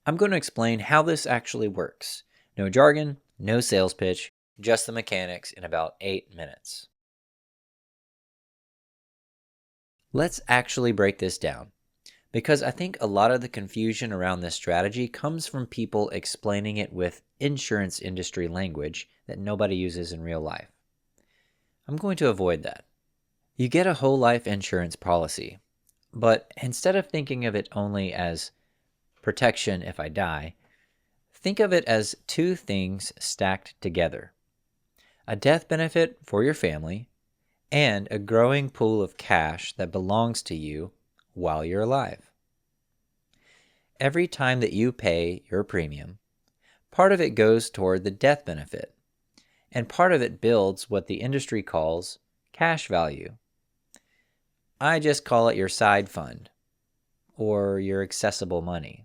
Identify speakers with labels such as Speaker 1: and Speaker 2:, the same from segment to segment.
Speaker 1: I'm going to explain how this actually works. No jargon, no sales pitch, just the mechanics in about 8 minutes. Let's actually break this down, because I think a lot of the confusion around this strategy comes from people explaining it with insurance industry language that nobody uses in real life. I'm going to avoid that. You get a whole life insurance policy, but instead of thinking of it only as protection if I die, think of it as two things stacked together: a death benefit for your family and a growing pool of cash that belongs to you while you're alive. Every time that you pay your premium, part of it goes toward the death benefit, and part of it builds what the industry calls cash value. I just call it your side fund or your accessible money,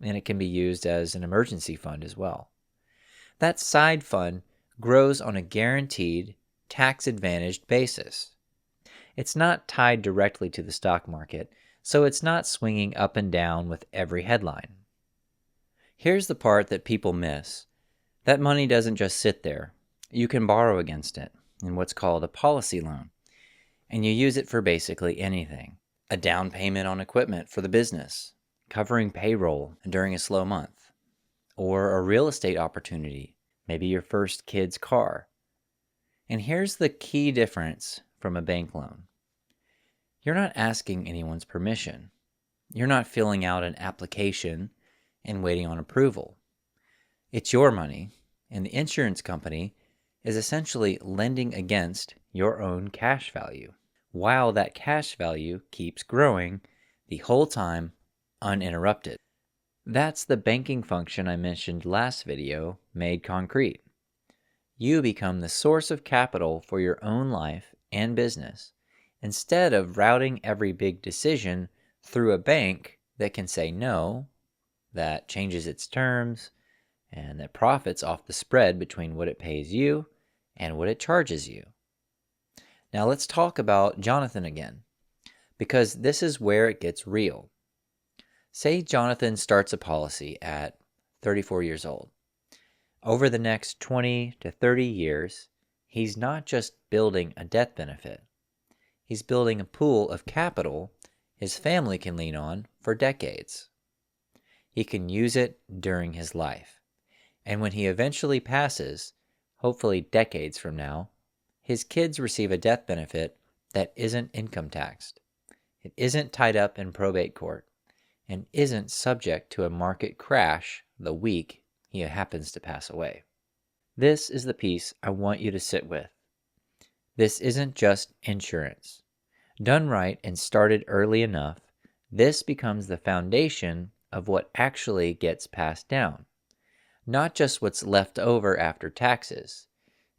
Speaker 1: and it can be used as an emergency fund as well. That side fund grows on a guaranteed, tax-advantaged basis. It's not tied directly to the stock market, so it's not swinging up and down with every headline. Here's the part that people miss. That money doesn't just sit there. You can borrow against it in what's called a policy loan, and you use it for basically anything. A down payment on equipment for the business, covering payroll during a slow month, or a real estate opportunity, maybe your first kid's car. And here's the key difference from a bank loan. You're not asking anyone's permission. You're not filling out an application and waiting on approval. It's your money, and the insurance company is essentially lending against your own cash value, while that cash value keeps growing the whole time uninterrupted. That's the banking function I mentioned last video made concrete. You become the source of capital for your own life and business, instead of routing every big decision through a bank that can say no, that changes its terms, and that profits off the spread between what it pays you and what it charges you. Now let's talk about Jonathan again, because this is where it gets real. Say Jonathan starts a policy at 34 years old. Over the next 20 to 30 years, he's not just building a death benefit. He's building a pool of capital his family can lean on for decades. He can use it during his life. And when he eventually passes, hopefully decades from now, his kids receive a death benefit that isn't income taxed. It isn't tied up in probate court and isn't subject to a market crash the week he happens to pass away. This is the piece I want you to sit with. This isn't just insurance. Done right and started early enough, this becomes the foundation of what actually gets passed down. Not just what's left over after taxes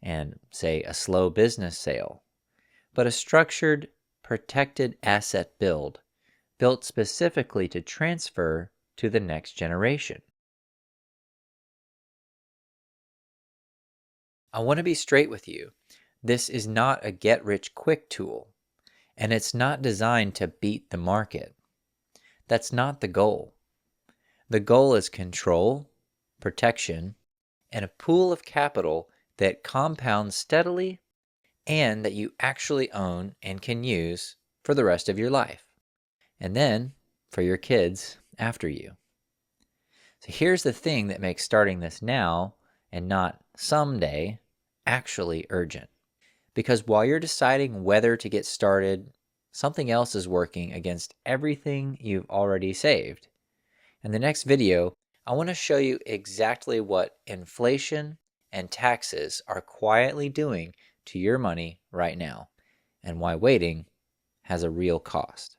Speaker 1: and, say, a slow business sale, but a structured, protected asset built specifically to transfer to the next generation. I want to be straight with you. This is not a get-rich-quick tool, and it's not designed to beat the market. That's not the goal. The goal is control, protection, and a pool of capital that compounds steadily and that you actually own and can use for the rest of your life, and then for your kids after you. So here's the thing that makes starting this now and not someday actually urgent. Because while you're deciding whether to get started, something else is working against everything you've already saved. In the next video, I want to show you exactly what inflation and taxes are quietly doing to your money right now, and why waiting has a real cost.